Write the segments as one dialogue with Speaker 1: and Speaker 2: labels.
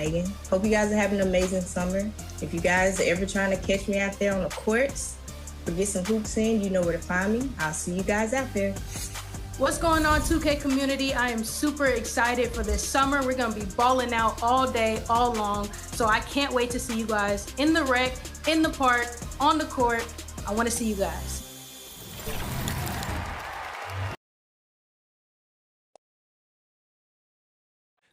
Speaker 1: Megan. Hope you guys are having an amazing summer. If you guys are ever trying to catch me out there on the courts or get some hoops in, you know where to find me. I'll see you guys out there.
Speaker 2: What's going on, 2K community? I am super excited for this summer. We're going to be balling out all day, all long. So I can't wait to see you guys in the rec, in the park, on the court. I want to see you guys.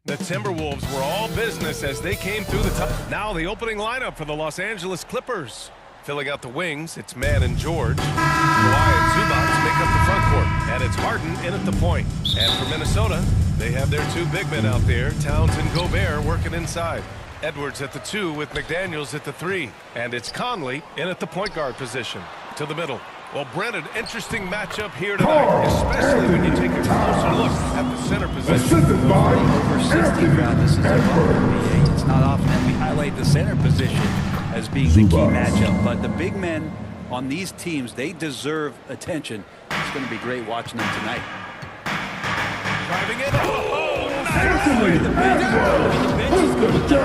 Speaker 3: The Timberwolves were all business as they came through the top. Now the opening lineup for the Los Angeles Clippers. Filling out the wings, it's Mann and George. Kawhi and Zubac make up the front court. And it's Harden in at the point. And for Minnesota, they have their two big men out there, Towns and Gobert, working inside. Edwards at the 2 with McDaniels at the 3. And it's Conley in at the point guard position. To the middle. Well, Brennan, interesting matchup here tonight, especially when you take a closer look at the center position.
Speaker 4: Over 60 round, this is a NBA. It's not often that we highlight the center position as being the key matchup, but the big men on these teams, they deserve attention. It's going to be great watching them tonight.
Speaker 3: Driving in. Oh,
Speaker 4: nice. The bench is going to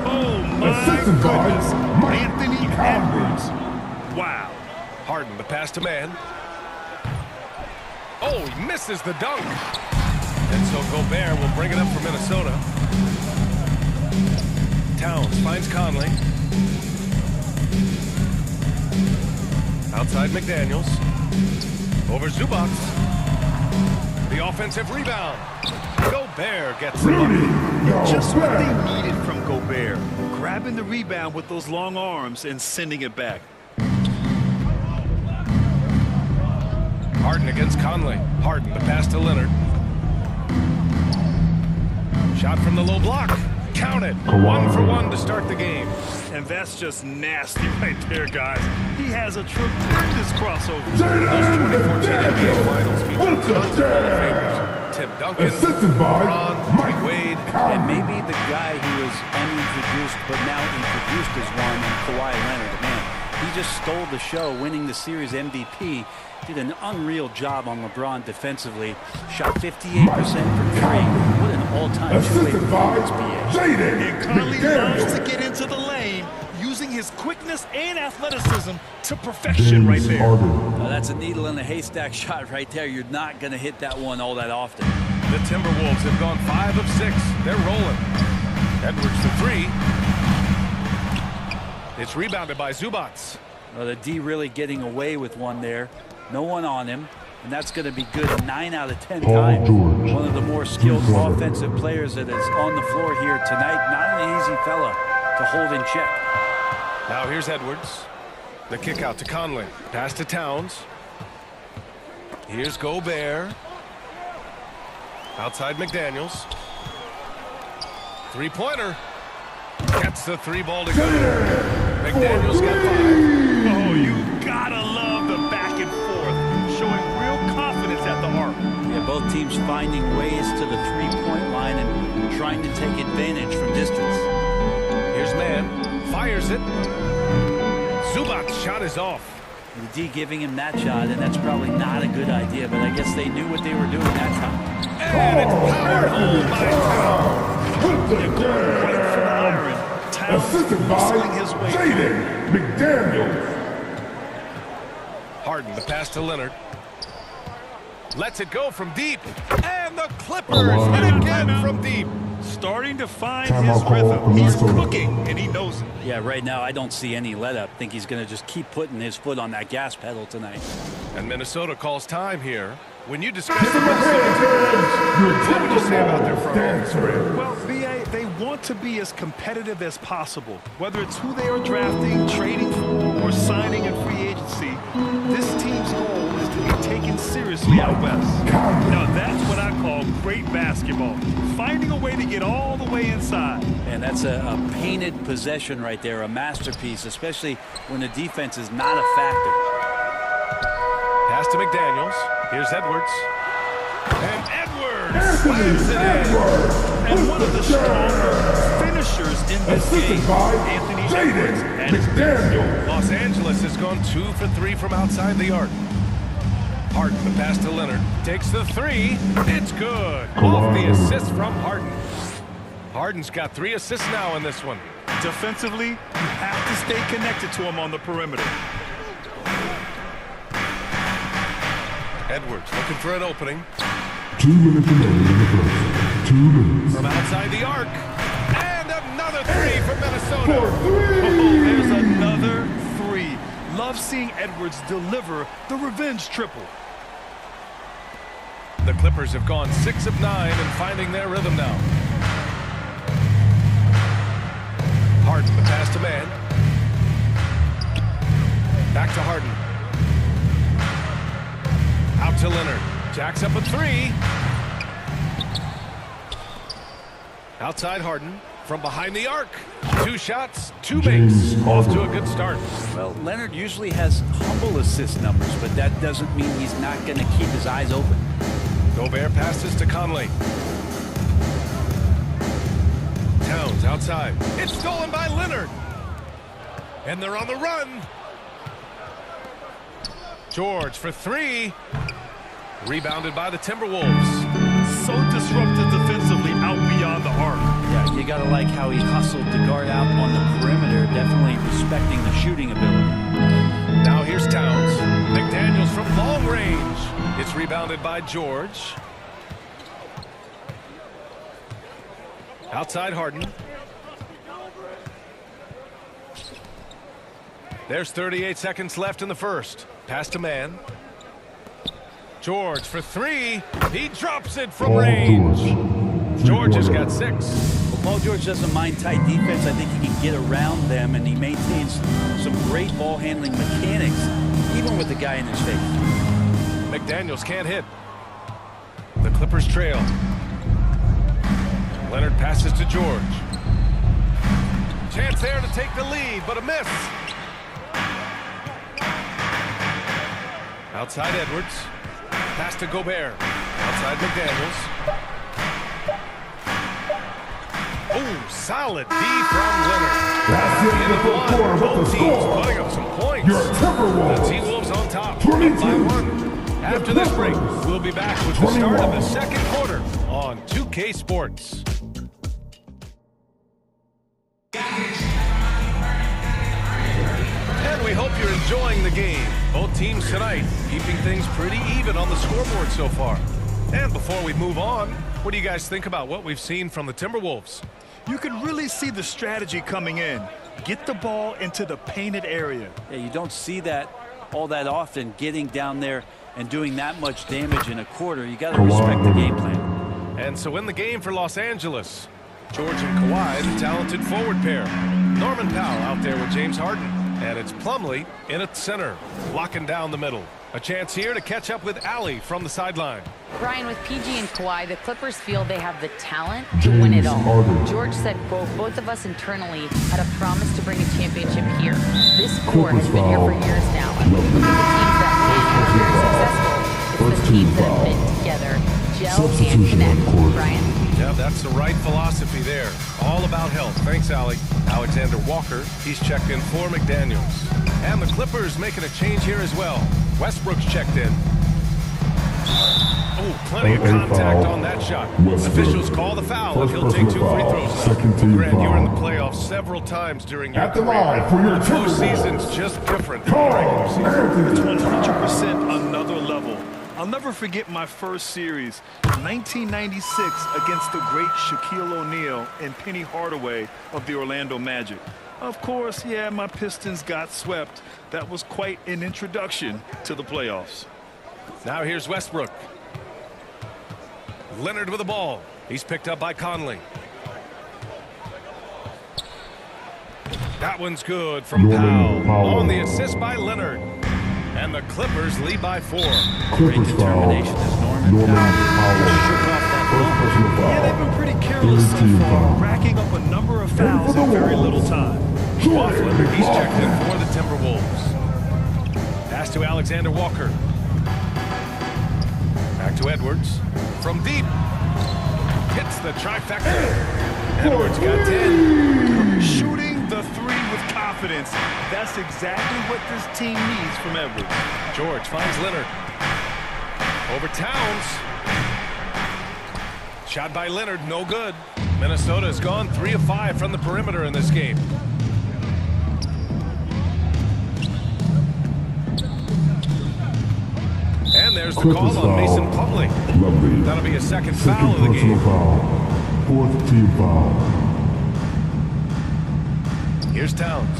Speaker 5: Oh, my goodness. Anthony Edwards. Wow.
Speaker 3: Harden, the pass to Mann. Oh, he misses the dunk. And so Gobert will bring it up for Minnesota. Towns finds Conley. Outside McDaniels. Over Zubac. The offensive rebound. Gobert gets the bucket.
Speaker 5: Just what they needed from Gobert. Grabbing the rebound with those long arms and sending it back.
Speaker 3: Harden against Conley. Harden, the pass to Leonard. Shot from the low block. Count it. 1 for 1 to start the game.
Speaker 5: And that's just nasty right there, guys. He has a tremendous crossover.
Speaker 3: Those 2014 NBA Finals featured tons of Hall of Famers. Tim Duncan, LeBron, Wade.
Speaker 4: And maybe the guy who was unintroduced but now introduced as one, and Kawhi Leonard. Man, he just stole the show, winning the series MVP. Did an unreal job on LeBron defensively. Shot 58% from 3. What an all-time shooting performance, BA.
Speaker 5: And Conley loves to get into the lane, using his quickness and athleticism to perfection right there.
Speaker 4: Now, that's a needle in a haystack shot right there. You're not going to hit that one all that often.
Speaker 3: The Timberwolves have gone 5 of 6. They're rolling. Edwards the 3. It's rebounded by Zubac.
Speaker 4: Well, the D really getting away with one there. No one on him, and that's going to be good 9 out of 10 times. One of the more skilled offensive players that is on the floor here tonight. Not an easy fella to hold in check.
Speaker 3: Now here's Edwards. The kick out to Conley. Pass to Towns. Here's Gobert. Outside McDaniels. Three-pointer. Gets the 3 ball to go. McDaniels got 5.
Speaker 5: Oh, you gotta love the back and forth, showing real confidence at the arc.
Speaker 4: Yeah, both teams finding ways to the 3-point line and trying to take advantage from distance.
Speaker 3: Here's Mann. Fires it. Zubac's shot is off.
Speaker 4: The D giving him that shot, and that's probably not a good idea, but I guess they knew what they were doing that time.
Speaker 3: And it's powered home by Towns.
Speaker 5: They're going right for the iron. Towns whistling his way through.
Speaker 6: McDaniels.
Speaker 3: Harden, the pass to Leonard. Lets it go from deep. And the Clippers hit again from deep.
Speaker 5: Starting to find his rhythm. He's cooking, and he knows it.
Speaker 4: Yeah, right now I don't see any let up. I think he's going to just keep putting his foot on that gas pedal tonight.
Speaker 3: And Minnesota calls time here. When you discuss the Minnesota Timberwolves, what would you say about their front office?
Speaker 5: Well, BA, they want to be as competitive as possible. Whether it's who they are drafting, trading for, or signing in free agency, this team's goal is to be taken seriously out west. Now, that's what I call great basketball. Finding a way to get all the way inside.
Speaker 4: And that's a painted possession right there, a masterpiece, especially when the defense is not a factor.
Speaker 3: Pass to McDaniels. Here's Edwards. And Edwards slams it in.
Speaker 5: And one of the stronger finishers in this game, Anthony Edwards. And
Speaker 6: McDaniels.
Speaker 3: Los Angeles has gone 2 for 3 from outside the arc. Harden, the pass to Leonard. Takes the 3. It's good. Off the assist from Harden. Harden's got 3 assists now in this one.
Speaker 5: Defensively, you have to stay connected to him on the perimeter.
Speaker 3: Edwards looking for an opening.
Speaker 6: 2 minutes remaining in the first. 2 minutes.
Speaker 3: From outside the arc. And another 3 from Minnesota.
Speaker 5: Oh, there's another 3. Love seeing Edwards deliver the revenge triple.
Speaker 3: The Clippers have gone 6 of 9 and finding their rhythm now. Harden, the pass to man. Back to Harden. Out to Leonard. Jacks up a 3. Outside Harden. From behind the arc. 2 shots, 2 makes. Off to a good start.
Speaker 4: Well, Leonard usually has humble assist numbers, but that doesn't mean he's not going to keep his eyes open.
Speaker 3: Gobert passes to Conley. Towns outside. It's stolen by Leonard. And they're on the run. George for 3. Rebounded by the Timberwolves.
Speaker 5: So disruptive defensively out beyond the arc.
Speaker 4: Yeah, you got to like how he hustled to guard out on the perimeter, definitely respecting the shooting ability.
Speaker 3: Now here's Towns. McDaniels from long range. It's rebounded by George. Outside Harden. There's 38 seconds left in the first. Pass to man. George for 3. He drops it from range. George has got 6.
Speaker 4: Well, Paul George doesn't mind tight defense. I think he can get around them, and he maintains some great ball handling mechanics, even with the guy in his face.
Speaker 3: McDaniels can't hit. The Clippers trail. Leonard passes to George. Chance there to take the lead, but a miss. Outside Edwards. Pass to Gobert. Outside McDaniels. Oh, solid D from Leonard.
Speaker 6: That's it in the fourth quarter with the score.
Speaker 3: Putting up some points.
Speaker 6: Your Timberwolves.
Speaker 3: The T-Wolves on top.
Speaker 6: 22.
Speaker 3: By 1. After this break, we'll be back with the start of the second quarter on 2K Sports. And we hope you're enjoying the game. Both teams tonight keeping things pretty even on the scoreboard so far. And before we move on, what do you guys think about what we've seen from the Timberwolves?
Speaker 5: You can really see the strategy coming in. Get the ball into the painted area.
Speaker 4: Yeah, you don't see that all that often, getting down there and doing that much damage in a quarter. You got to respect the game plan.
Speaker 3: And so in the game for Los Angeles, George and Kawhi, the talented forward pair. Norman Powell out there with James Harden. And it's Plumlee in at center, locking down the middle. A chance here to catch up with Allie from the sideline.
Speaker 7: Brian, with PG and Kawhi, the Clippers feel they have the talent to win it all. George said, quote, both of us internally had a promise to bring a championship here. This core has been here for years now. And when you look at the teams that have been successful, it's the teams that have been together, gel and connect. Brian?
Speaker 3: Yeah, that's the right philosophy there. All about health. Thanks, Allie. Alexander Walker, he's checked in for McDaniels. And the Clippers making a change here as well. Westbrook's checked in. Oh, plenty of contact on that shot. Officials call the foul, and he'll take 2 free throws now. Grant, you were in the playoffs several times during your career. The postseason's just different than the regular season.
Speaker 5: It's 100% another level. I'll never forget my first series, 1996, against the great Shaquille O'Neal and Penny Hardaway of the Orlando Magic. Of course, yeah, my Pistons got swept. That was quite an introduction to the playoffs.
Speaker 3: Now here's Westbrook. Leonard with the ball. He's picked up by Conley. That one's good from Powell. On the assist by Leonard. And the Clippers lead by 4.
Speaker 4: Great determination as Norman shook off that ball.
Speaker 5: Yeah, they've been pretty careless so far, racking up a number of fouls in very little time.
Speaker 3: Off Leonard, he's checked in for the Timberwolves. Pass to Alexander Walker. Back to Edwards. From deep. Hits the trifecta. Edwards got 10.
Speaker 5: Shooting the 3 with confidence. That's exactly what this team needs from Edwards.
Speaker 3: George finds Leonard. Over Towns. Shot by Leonard, no good. Minnesota has gone 3 of 5 from the perimeter in this game. And there's the call on Mason Plumlee. That'll be a second foul of the game.
Speaker 6: Fourth team foul.
Speaker 3: Here's Towns.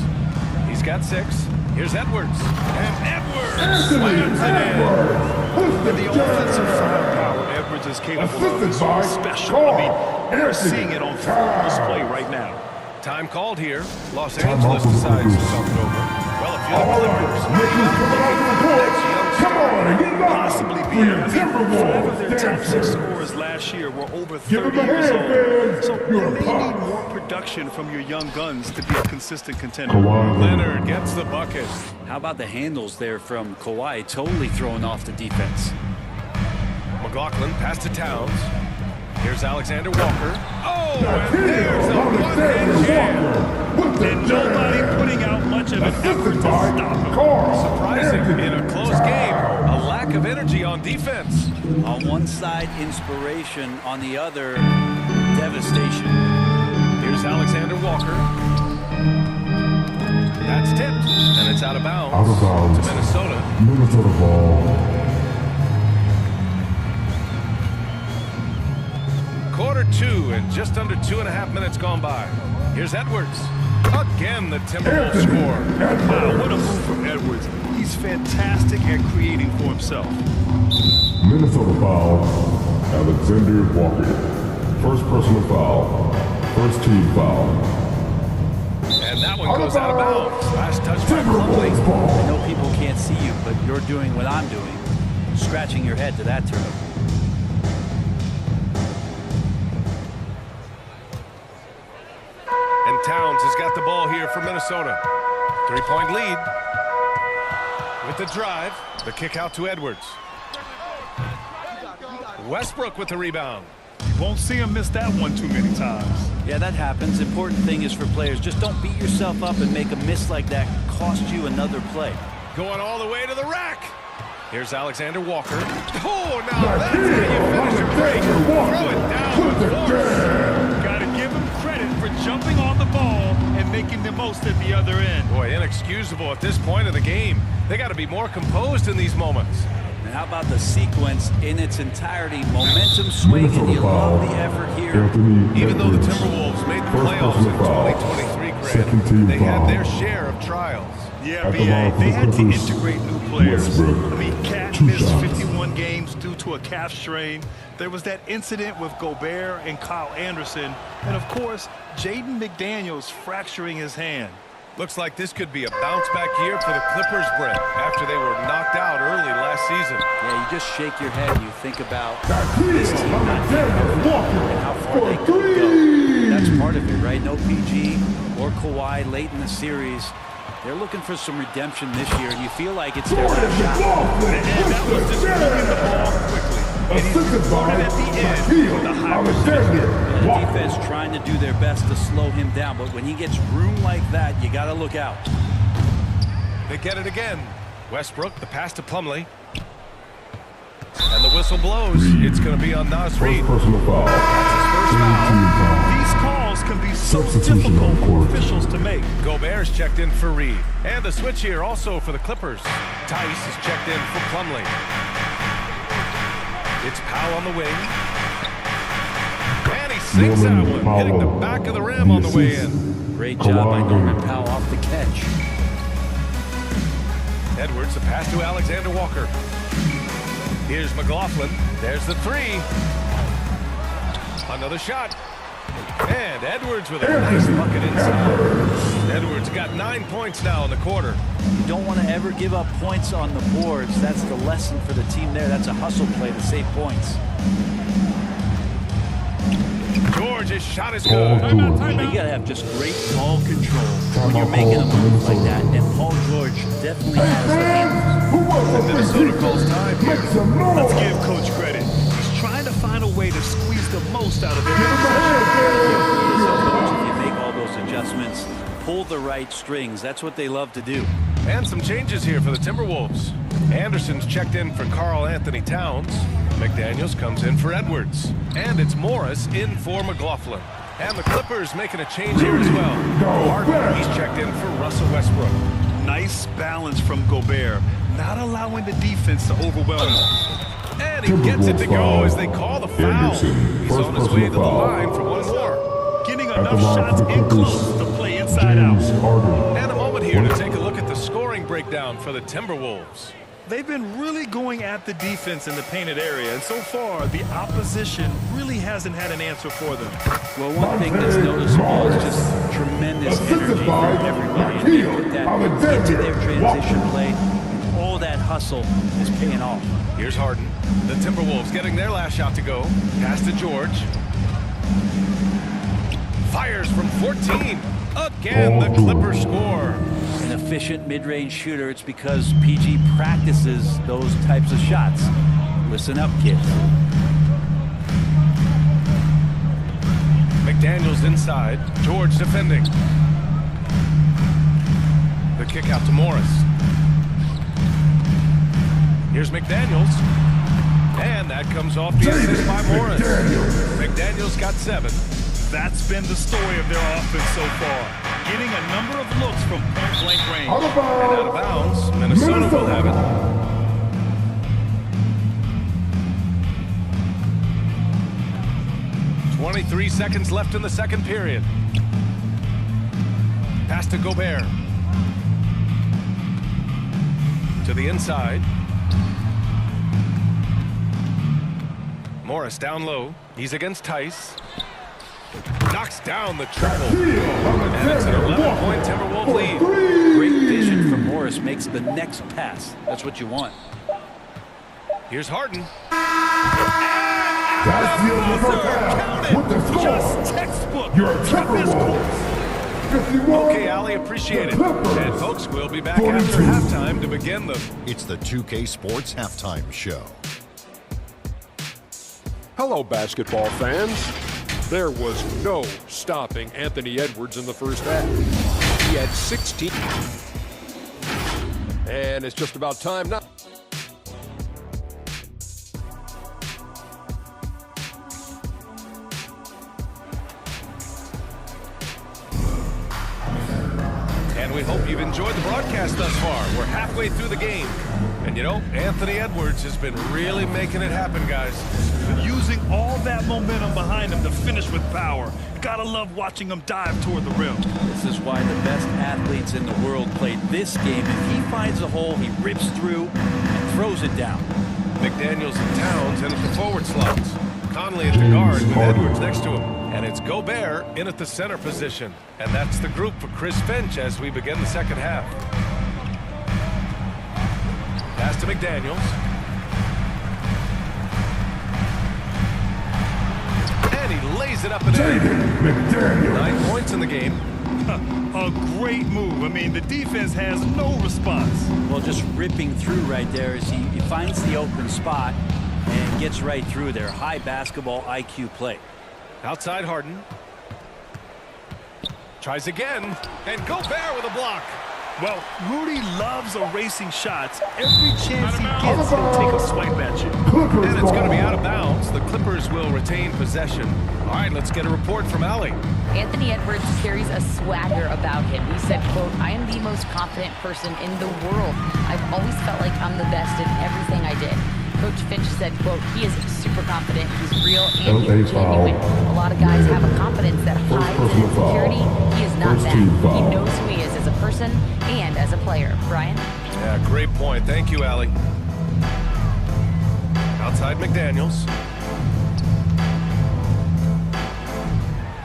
Speaker 3: He's got 6. Here's Edwards. And Edwards slams it in.
Speaker 5: And the offensive firepower Edwards is capable of is special. I mean, we're seeing it on full display right now.
Speaker 3: Time called here. Los Angeles decides to talk it over. Well, if you're the Clippers,
Speaker 6: come on, get back.
Speaker 5: Possibly be
Speaker 6: Timberwolves.
Speaker 5: their top 6 scorers last year were over 30 years old. So they may need more production from your young guns to be a consistent contender.
Speaker 3: Leonard gets the bucket.
Speaker 4: How about the handles there from Kawhi, totally throwing off the defense.
Speaker 3: McLaughlin pass to Towns. Here's Alexander Walker. Oh, and there's a one-hand jam.
Speaker 5: And nobody putting out much of an effort to stop him.
Speaker 3: Surprising in a close game. A lack of energy on defense.
Speaker 4: On one side, inspiration. On the other, devastation.
Speaker 3: Here's Alexander Walker. That's tipped, and it's out of bounds.
Speaker 6: Out of bounds.
Speaker 3: To Minnesota.
Speaker 6: Minnesota ball.
Speaker 3: Quarter 2 and just under 2.5 minutes gone by. Here's Edwards. Again, the Timberwolves score.
Speaker 5: Wow, what a move from Edwards. He's fantastic at creating for himself.
Speaker 6: Minnesota foul. Alexander Walker. First personal foul. First team foul.
Speaker 3: And that one goes out of bounds. Last touch by Plumlee.
Speaker 4: I know people can't see you, but you're doing what I'm doing. Scratching your head to that turnover.
Speaker 3: And Towns has got the ball here for Minnesota. 3-point lead. With the drive, the kick out to Edwards. Westbrook with the rebound.
Speaker 5: You won't see him miss that one too many times.
Speaker 4: Yeah, that happens. Important thing is for players, just don't beat yourself up and make a miss like that cost you another play.
Speaker 3: Going all the way to the rack. Here's Alexander Walker. Oh, now that's how you finish your break. Throw it down with force.
Speaker 5: Gotta give him credit for jumping on the ball and making the most at the other end.
Speaker 3: Boy, inexcusable at this point of the game. They got to be more composed in these moments.
Speaker 4: And how about the sequence in its entirety? Momentum swing, and you love the effort here.
Speaker 3: Even though the Timberwolves made the playoffs in 2023, Grant, they had their share of trials.
Speaker 5: Yeah, BA, they had to integrate new players. I mean, Cat missed 51 games due to a calf strain. There was that incident with Gobert and Kyle Anderson. And, of course, Jaden McDaniels fracturing his hand.
Speaker 3: Looks like this could be a bounce-back year for the Clippers, Brent, after they were knocked out early last season.
Speaker 4: Yeah, you just shake your head and you think about this team not being and how far they could go. That's part of it, right? No PG or Kawhi late in the series. They're looking for some redemption this year, and you feel like it's their last shot.
Speaker 5: And that was just moving the ball quickly. And he's rewarded at the end with a high percentage.
Speaker 4: The defense trying to do their best to slow him down, but when he gets room like that, you got to look out.
Speaker 3: They get it again. Westbrook, the pass to Plumlee. And the whistle blows. It's going to be on Nas Reed.
Speaker 6: First personal foul.
Speaker 3: That's his first foul.
Speaker 5: These calls can be so difficult for officials to make.
Speaker 3: Gobert's checked in for Reed. And the switch here also for the Clippers. Tice is checked in for Plumlee. It's Powell on the wing. And he sinks that one, hitting the back of the rim on the way in.
Speaker 4: Great job by Norman Powell off the catch.
Speaker 3: Edwards, the pass to Alexander Walker. Here's McLaughlin. There's the three. Another shot. And Edwards with a nice bucket inside. Edwards got 9 points now in the quarter.
Speaker 4: You don't want to ever give up points on the boards. That's the lesson for the team there. That's a hustle play to save points.
Speaker 3: George's shot is good.
Speaker 4: You got to have just great ball control when you're making a move like that. And Paul George definitely has the handles.
Speaker 3: And Minnesota calls time here.
Speaker 5: Let's give Coach credit. He's trying to find a way to squeeze the most out of every
Speaker 4: If you make all those adjustments, pull the right strings. That's what they love to do.
Speaker 3: And some changes here for the Timberwolves. Anderson's checked in for Karl Anthony Towns. McDaniels comes in for Edwards. And it's Morris in for McLaughlin. And the Clippers making a change here as well. Harden, he's checked in for Russell Westbrook.
Speaker 5: Nice balance from Gobert, not allowing the defense to overwhelm him.
Speaker 3: And he gets it to go as they call the foul. He's on his way to the line for one more.
Speaker 5: Getting enough shots in close to play inside out.
Speaker 3: And a moment here to take a look at the scoring breakdown for the Timberwolves.
Speaker 5: They've been really going at the defense in the painted area, and so far, the opposition really hasn't had an answer for them.
Speaker 4: Well, one thing that's noticeable is just tremendous energy from everybody. And they put that into their transition play. All that hustle is paying off.
Speaker 3: Here's Harden. The Timberwolves getting their last shot to go. Pass to George. Fires from 14. Again, the Clippers score.
Speaker 4: An efficient mid-range shooter. It's because PG practices those types of shots. Listen up, kids.
Speaker 3: McDaniels inside. George defending. The kick out to Morris. Here's McDaniels. And that comes off the assist by Morris. McDaniels got 7.
Speaker 5: That's been the story of their offense so far. Getting a number of looks from point-blank range.
Speaker 3: And out of bounds, Minesota will have it. 23 seconds left in the second period. Pass to Gobert. To the inside. Morris down low. He's against Tice. Knocks down the triple. And it's an 11-point Timberwolves lead.
Speaker 4: Great vision from Morris makes the next pass. That's what you want.
Speaker 3: Here's Harden.
Speaker 5: That's the
Speaker 6: With the score.
Speaker 5: Just textbook.
Speaker 6: You're a Timberwolves.
Speaker 3: Okay, Ali, appreciate it. And folks, we'll be back after halftime to begin the...
Speaker 8: It's the 2K Sports Halftime Show.
Speaker 9: Hello, basketball fans. There was no stopping Anthony Edwards in the first half. He had 16. And it's just about time now.
Speaker 3: And we hope you've enjoyed the broadcast thus far. We're halfway through the game. And you know, Anthony Edwards has been really making it happen, guys.
Speaker 5: Using all that momentum behind him to finish with power. Gotta love watching him dive toward the rim.
Speaker 4: This is why the best athletes in the world play this game. If he finds a hole, he rips through and throws it down.
Speaker 3: McDaniels and Towns in at the forward slots. Conley at the guard with Edwards next to him. And it's Gobert in at the center position. And that's the group for Chris Finch as we begin the second half. Pass to McDaniels. And he lays it up and in. 9 points in the game.
Speaker 5: A great move. I mean, the defense has no response.
Speaker 4: Well, just ripping through right there as he finds the open spot and gets right through there. High basketball IQ play.
Speaker 3: Outside Harden. Tries again. And Gobert with a block.
Speaker 5: Well, Rudy loves erasing shots. Every chance he gets, he'll take a swipe at you.
Speaker 3: And it's going to be out of bounds. The Clippers will retain possession. All right, let's get a report from Ali.
Speaker 7: Anthony Edwards carries a swagger about him. He said, quote, "I am the most confident person in the world. I've always felt like I'm the best in everything I did." Coach Finch said, quote, "He is super confident, he's real, and he's genuine. A lot of guys have a confidence that hides in insecurity. He is not that. He knows who he is as a person and as a player." Brian?
Speaker 3: Yeah, great point. Thank you, Ali. Outside McDaniels.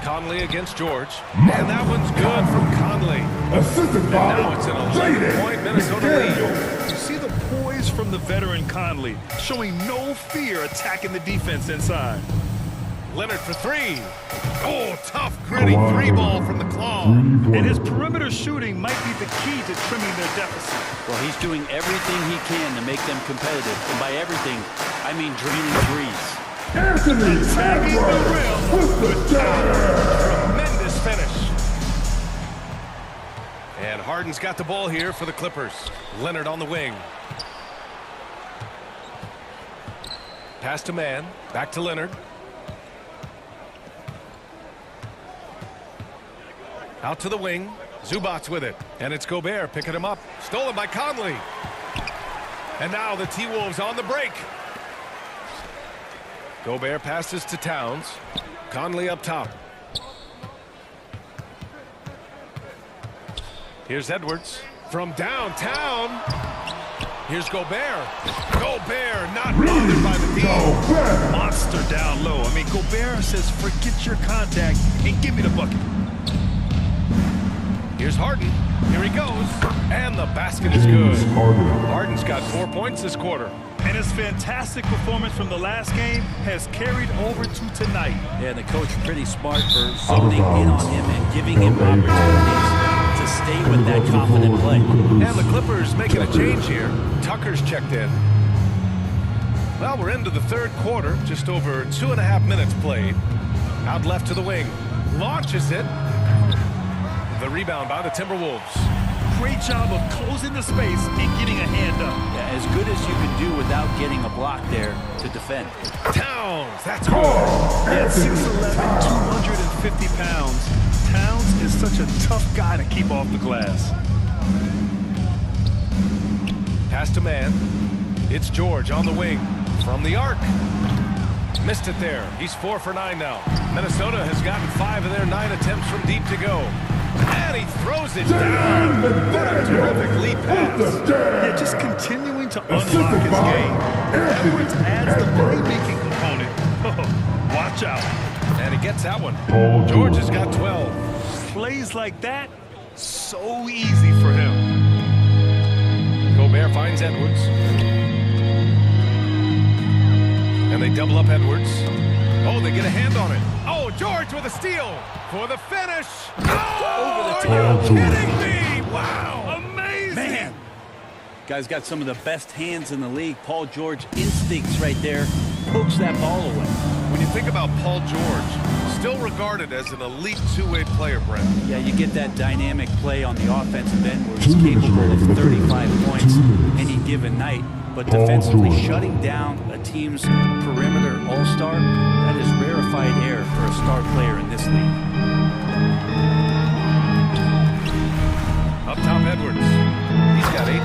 Speaker 3: Conley against George. And that one's good from Conley. And now it's an 11-point Minnesota lead.
Speaker 5: You see the poise from the veteran Conley, showing no fear attacking the defense inside.
Speaker 3: Leonard for 3. Oh, tough, gritty 3-ball from the claw.
Speaker 5: And his perimeter shooting might be the key to trimming their deficit.
Speaker 4: Well, he's doing everything he can to make them competitive. And by everything, I mean draining threes.
Speaker 6: Anthony Edwards with the dagger.
Speaker 3: Tremendous finish. And Harden's got the ball here for the Clippers. Leonard on the wing. Pass to Man. Back to Leonard. Out to the wing. Zubats with it. And it's Gobert picking him up. Stolen by Conley. And now the T-Wolves on the break. Gobert passes to Towns. Conley up top. Here's Edwards from downtown. Here's Gobert. Gobert not bothered by the D.
Speaker 5: Monster down low. I mean, Gobert says, forget your contact and give me the bucket.
Speaker 3: Here's Harden. Here he goes. And the basket is good. Harden's got 4 points this quarter.
Speaker 5: And his fantastic performance from the last game has carried over to tonight.
Speaker 4: Yeah, the coach pretty smart for zoning in on him and giving him opportunities to stay with that confident play.
Speaker 3: And the Clippers making a change here. Tucker's checked in. Well, we're into the third quarter. Just over 2.5 minutes played. Out left to the wing. Launches it. The rebound by the Timberwolves.
Speaker 5: Great job of closing the space and getting a hand up.
Speaker 4: Yeah, as good as you can do without getting a block there to defend.
Speaker 3: Towns, that's good.
Speaker 5: At 6'11", 250 pounds, Towns is such a tough guy to keep off the glass.
Speaker 3: Pass to man. It's George on the wing. From the arc. Missed it there. He's 4 for 9 now. Minnesota has gotten 5 of their 9 attempts from deep to go. And he throws it down. What a terrific lead pass.
Speaker 5: Yeah, just continuing to unlock his game. Edwards adds the playmaking component. Oh, watch out.
Speaker 3: And he gets that one. George has got 12.
Speaker 5: Plays like that, so easy for him.
Speaker 3: Gobert finds Edwards. And they double up Edwards. Oh, they get a hand on it. Oh, George with a steal for the finish. Oh, are you kidding me? Wow, amazing.
Speaker 4: Man, guy's got some of the best hands in the league. Paul George instincts right there. Pokes that ball away.
Speaker 3: When you think about Paul George, still regarded as an elite two-way player, Brent.
Speaker 4: Yeah, you get that dynamic play on the offensive end where he's capable of 35 points any given night. But defensively shutting down a team's perimeter all-star, that is rarefied air for a star player in this league.
Speaker 3: Up top, Edwards. He's got 18.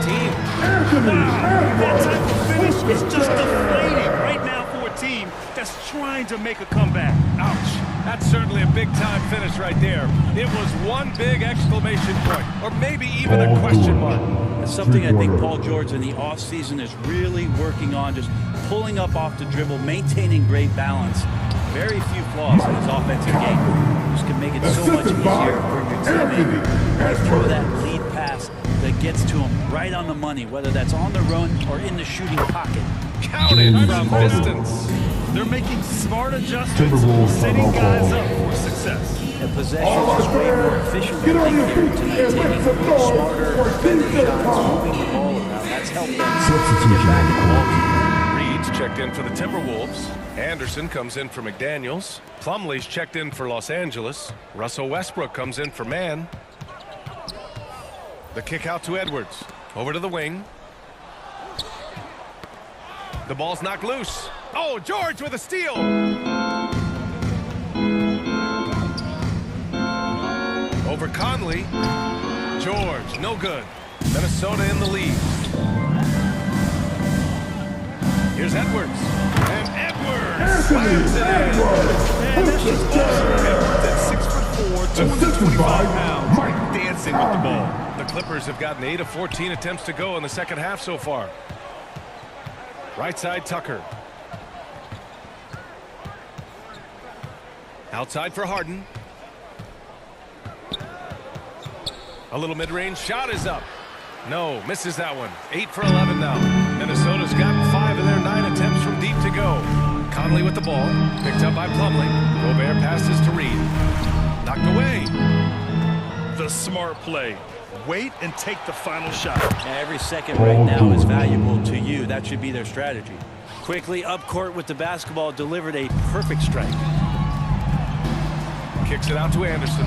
Speaker 5: Wow, that type of finish is just deflating right now for a team that's trying to make a comeback.
Speaker 3: Ouch. That's certainly a big-time finish right there. It was one big exclamation point, or maybe even a question mark.
Speaker 4: It's something I think Paul George in the offseason is really working on, just pulling up off the dribble, maintaining great balance. Very few flaws in his offensive game. Just can make it so much easier for your teammate. You throw that lead pass that gets to him right on the money, whether that's on the run or in the shooting pocket.
Speaker 3: Counted from distance.
Speaker 5: They're making smart adjustments, setting guys up for success.
Speaker 4: The possession is way more efficient than they here tonight, taking smarter, better shots, moving the ball around. That's helped them get back in the ball game.
Speaker 3: Reed's checked in for the Timberwolves. Anderson comes in for McDaniels. Plumlee's checked in for Los Angeles. Russell Westbrook comes in for Man. The kick out to Edwards. Over to the wing. The ball's knocked loose. Oh, George with a steal. Over Conley. George, no good. Minnesota in the lead. Here's Edwards. And Edwards slams it in.
Speaker 5: Man, that's just awesome. Edwards at 6'4", 225 pounds, dancing with the ball.
Speaker 3: The Clippers have gotten 8 of 14 attempts to go in the second half so far. Right side, Tucker. Outside for Harden. A little mid-range shot is up. No, misses that one. 8 for 11 now. Minnesota's gotten 5 of their 9 attempts from deep to go. Conley with the ball. Picked up by Plumlee. Gobert passes to Reed. Knocked away.
Speaker 5: The smart play. Wait and take the final shot.
Speaker 4: Every second right now is valuable to you. That should be their strategy. Quickly up court with the basketball, delivered a perfect strike.
Speaker 3: Kicks it out to Anderson.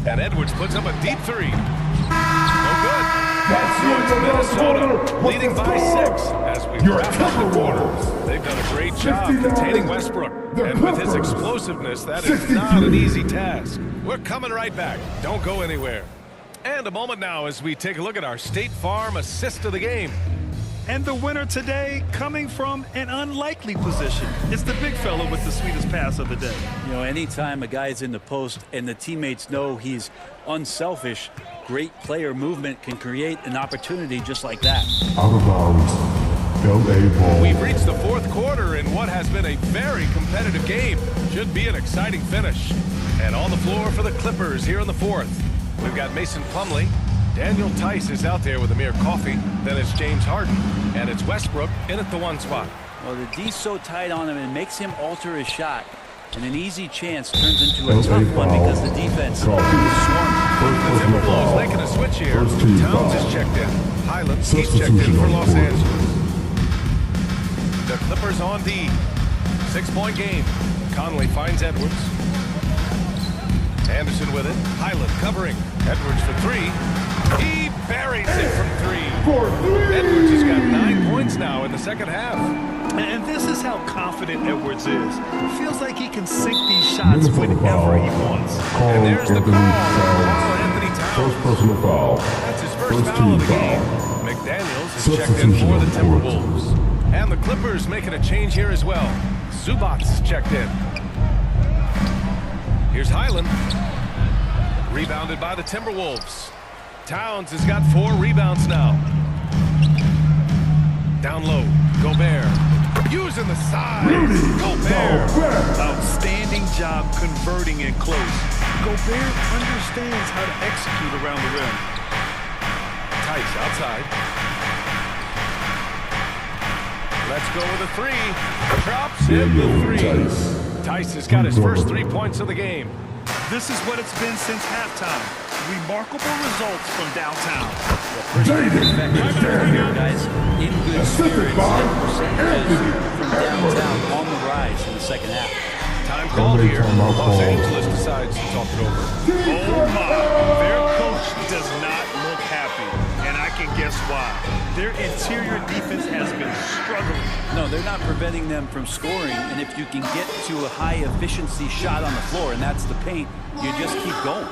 Speaker 3: And Edwards puts up a deep three. No good. It's Minnesota leading by 6 as we wrap up the quarter. They've done a great job containing Westbrook. And with his explosiveness, that is not an easy task. We're coming right back. Don't go anywhere. And a moment now as we take a look at our State Farm assist of the game.
Speaker 5: And the winner today coming from an unlikely position. It's the big fella with the sweetest pass of the day.
Speaker 4: You know, anytime a guy's in the post and the teammates know he's unselfish, great player movement can create an opportunity just like that.
Speaker 6: Out of bounds. LA ball.
Speaker 3: We've reached the fourth quarter in what has been a very competitive game. Should be an exciting finish. And on the floor for the Clippers here in the fourth, we've got Mason Plumlee. Daniel Tice is out there with Amir Coffey. Then it's James Harden. And it's Westbrook in at the 1 spot.
Speaker 4: Well, the D's so tight on him, it makes him alter his shot. And an easy chance turns into a tough one because the defense is swarming.
Speaker 3: The Timberwolves making a switch here. Towns is checked in. Highlands, he's checked in for Los Angeles. The Clippers on D. 6-point game. Conley finds Edwards. Anderson with it. Highland covering. Edwards for 3. He buries it from 3. Edwards has got 9 points now in the second half.
Speaker 5: And this is how confident Edwards is. Feels like he can sink these shots whenever he wants.
Speaker 3: And there's the call. Anthony Towns.
Speaker 6: First personal foul.
Speaker 3: That's his first foul of the game. McDaniels is checked in for the Timberwolves. And the Clippers making a change here as well. Zubats checked in. Here's Highland. Rebounded by the Timberwolves. Towns has got 4 rebounds now. Down low. Gobert. Using the size. Gobert.
Speaker 5: Outstanding job converting it close. Gobert understands how to execute around the rim.
Speaker 3: Tice outside. Let's go with a 3. Drops in the 3. Tice has got his first 3 points of the game.
Speaker 5: This is what it's been since halftime. Remarkable results from downtown.
Speaker 4: Here, guys, in good spirits and percentages from downtown on the rise in the second half.
Speaker 3: Time called here. Los Angeles decides to talk it over.
Speaker 5: Oh my, their coach does not look happy, and I can guess why. Their interior defense has been struggling.
Speaker 4: No, they're not preventing them from scoring, and if you can get to a high efficiency shot on the floor, and that's the paint, you just keep going.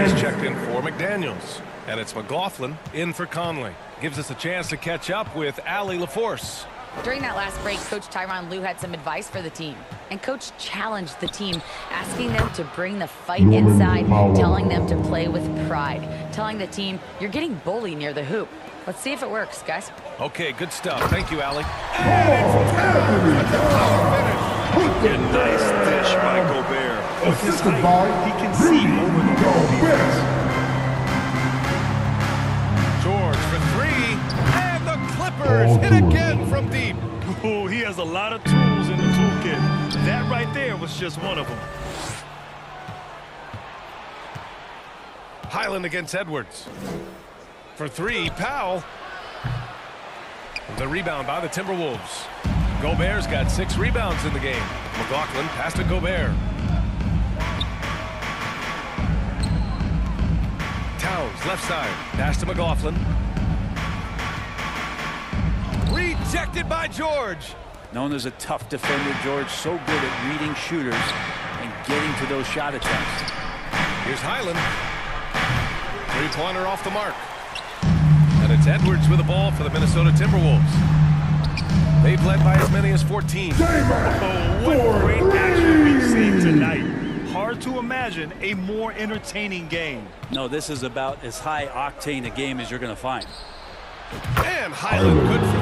Speaker 3: He's checked in for McDaniels. And it's McLaughlin in for Conley. Gives us a chance to catch up with Allie LaForce.
Speaker 7: During that last break, Coach Tyronn Lue had some advice for the team. And Coach challenged the team, asking them to bring the fight inside, telling them to play with pride, telling the team, you're getting bullied near the hoop. Let's see if it works, guys.
Speaker 3: Okay, good stuff. Thank you, Allie.
Speaker 5: A nice dish by Gobert. With his height, he can see over the whole defense.
Speaker 3: George for 3. And the Clippers hit again from deep.
Speaker 5: Oh, he has a lot of tools in the toolkit. That right there was just one of them.
Speaker 3: Highland against Edwards. For 3, Powell. The rebound by the Timberwolves. Gobert's got 6 rebounds in the game. McLaughlin passed to Gobert. Towns, left side. Pass to McLaughlin. Rejected by George.
Speaker 4: Known as a tough defender, George, so good at reading shooters and getting to those shot attempts.
Speaker 3: Here's Highland. 3-pointer off the mark. And it's Edwards with the ball for the Minnesota Timberwolves. They've led by as many as 14.
Speaker 5: Oh, what great action we've seen tonight. Hard to imagine a more entertaining game.
Speaker 4: No, this is about as high octane a game as you're going to find.
Speaker 3: And Highland good for 3.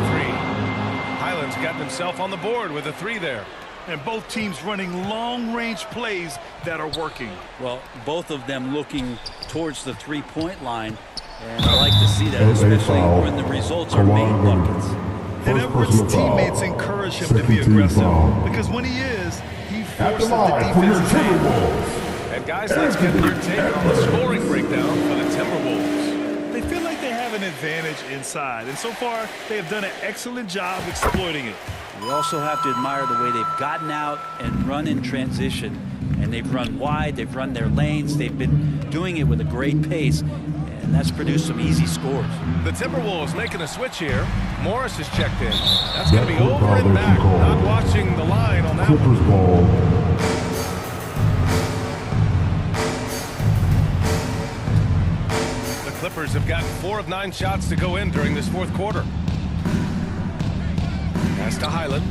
Speaker 3: Highland's gotten himself on the board with a 3 there.
Speaker 5: And both teams running long-range plays that are working.
Speaker 4: Well, both of them looking towards the three-point line. And I like to see that, especially when the results are made buckets.
Speaker 5: And Edwards' teammates encourage him to be aggressive because when he is, he forces the defense's hand.
Speaker 3: And guys, let's get your take on the scoring breakdown for the Timberwolves.
Speaker 5: They feel like they have an advantage inside, and so far they have done an excellent job exploiting it.
Speaker 4: We also have to admire the way they've gotten out and run in transition. And they've run wide, they've run their lanes, they've been doing it with a great pace, and that's produced some easy scores.
Speaker 3: The Timberwolves making a switch here. Morris is checked in. That's going to be over and back. Not watching the line on that
Speaker 6: Clippers
Speaker 3: one.
Speaker 6: ball.
Speaker 3: The Clippers have gotten 4 of 9 shots to go in during this fourth quarter. Pass to Highland.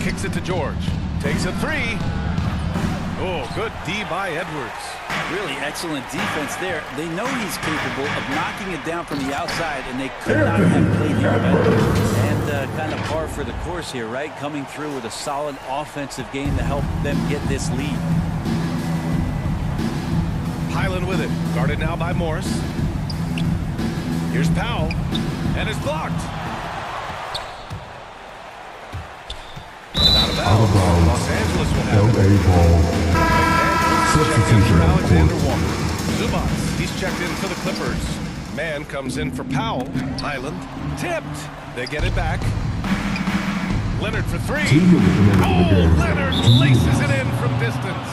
Speaker 3: Kicks it to George. Takes a 3. Oh, good D by Edwards.
Speaker 4: Really excellent defense there. They know he's capable of knocking it down from the outside, and they could not have played him better. And kind of par for the course here, right? Coming through with a solid offensive game to help them get this lead.
Speaker 3: Highland with it. Guarded now by Morris. Here's Powell. And it's blocked. Out of bounds. Los Angeles will have it.
Speaker 6: Substitution on the
Speaker 3: Alexander
Speaker 6: court.
Speaker 3: Walker. Zubats, he's checked in for the Clippers. Man comes in for Powell. Highland tipped. They get it back. Leonard for 3. Oh, Leonard laces it in from distance.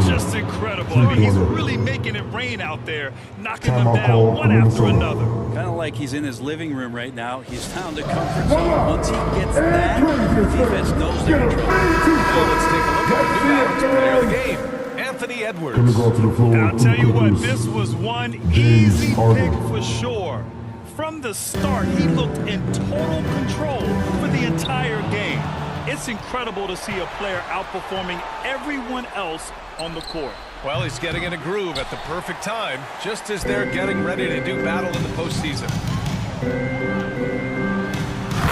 Speaker 5: Just incredible. I mean, he's really making it rain out there, knocking them down one after another.
Speaker 4: Kind of like he's in his living room right now. He's found a comfort zone. Once he gets that, the defense knows they're in trouble.
Speaker 3: Now let's take a look at the new Balance player of the game, Anthony Edwards.
Speaker 5: I'll tell you what, this was one easy pick for sure. From the start, he looked in total control for the entire game. It's incredible to see a player outperforming everyone else on the court.
Speaker 3: Well, he's getting in a groove at the perfect time, just as they're getting ready to do battle in the postseason.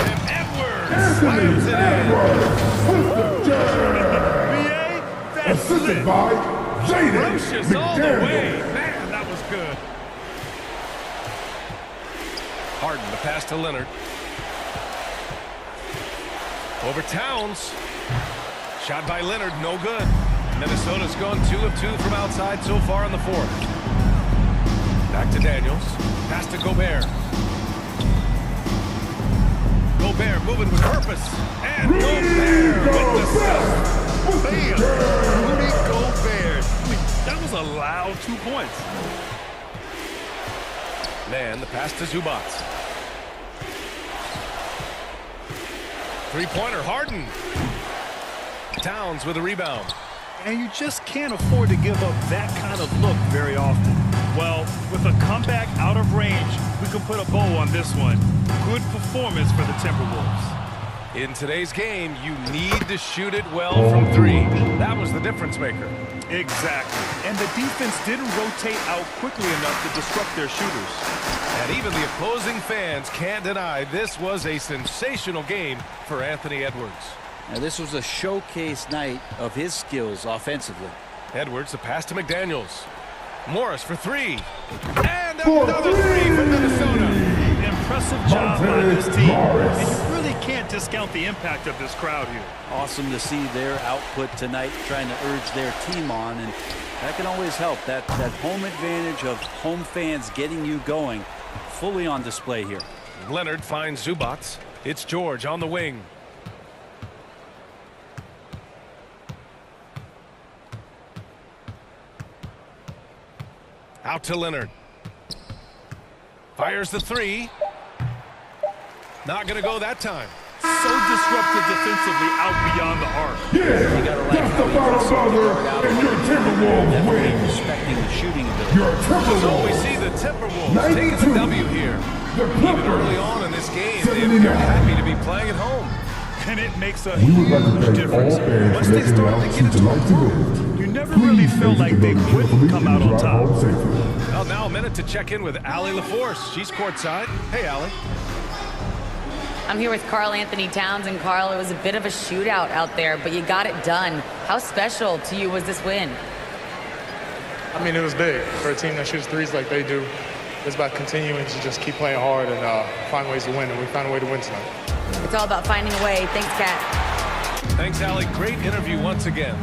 Speaker 3: And Edwards slams it in.
Speaker 5: BA, that's lit.
Speaker 3: Ferocious all the way. Man, that was good. Harden, the pass to Leonard. Over Towns. Shot by Leonard, no good. Minnesota's gone 2 of 2 from outside so far in the fourth. Back to Daniels. Pass to Gobert. Gobert moving with purpose. And Gobert with the set.
Speaker 5: Bam! Rudy Gobert. I mean, that was a loud 2 points.
Speaker 3: Man, the pass to Zubats. Three-pointer, Harden. Towns with a rebound.
Speaker 5: And you just can't afford to give up that kind of look very often. Well, with a comeback out of range, we can put a bow on this one. Good performance for the Timberwolves.
Speaker 3: In today's game, you need to shoot it well from 3. That was the difference maker.
Speaker 5: Exactly. And the defense didn't rotate out quickly enough to disrupt their shooters.
Speaker 3: And even the opposing fans can't deny this was a sensational game for Anthony Edwards.
Speaker 4: Now, this was a showcase night of his skills offensively.
Speaker 3: Edwards, the pass to McDaniels. Morris for 3. And another 3 from Minnesota.
Speaker 5: Impressive job by this team. And you really can't discount the impact of this crowd here.
Speaker 4: Awesome to see their output tonight, trying to urge their team on, and that can always help. That home advantage of home fans getting you going, fully on display here.
Speaker 3: Leonard finds Zubats. It's George on the wing. Out to Leonard. Fires the 3. Not going to go that time.
Speaker 5: So disruptive defensively out beyond the arc.
Speaker 4: You gotta like how he gets out
Speaker 6: and your Timberwolves win.
Speaker 4: Respecting the shooting ability.
Speaker 6: Your Timberwolves.
Speaker 3: So we see the Timberwolves taking the W here. Even early on in this game, they're happy to be playing at home.
Speaker 5: And it makes a huge difference. Once they start to get into a groove, you never really felt like they couldn't come out on top.
Speaker 3: Well, now a minute to check in with Allie LaForce. She's courtside. Hey, Allie.
Speaker 7: I'm here with Karl Anthony Towns, and Karl, it was a bit of a shootout out there, but you got it done. How special to you was this win?
Speaker 10: I mean, it was big for a team that shoots threes like they do. It's about continuing to just keep playing hard and find ways to win, and we found a way to win tonight.
Speaker 7: It's all about finding a way. Thanks, Kat.
Speaker 3: Thanks, Allie. Great interview once again.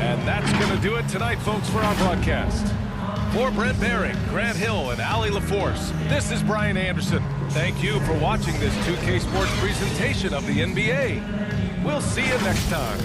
Speaker 3: And that's going to do it tonight, folks, for our broadcast. For Brent Behring, Grant Hill, and Allie LaForce, this is Brian Anderson. Thank you for watching this 2K Sports presentation of the NBA. We'll see you next time.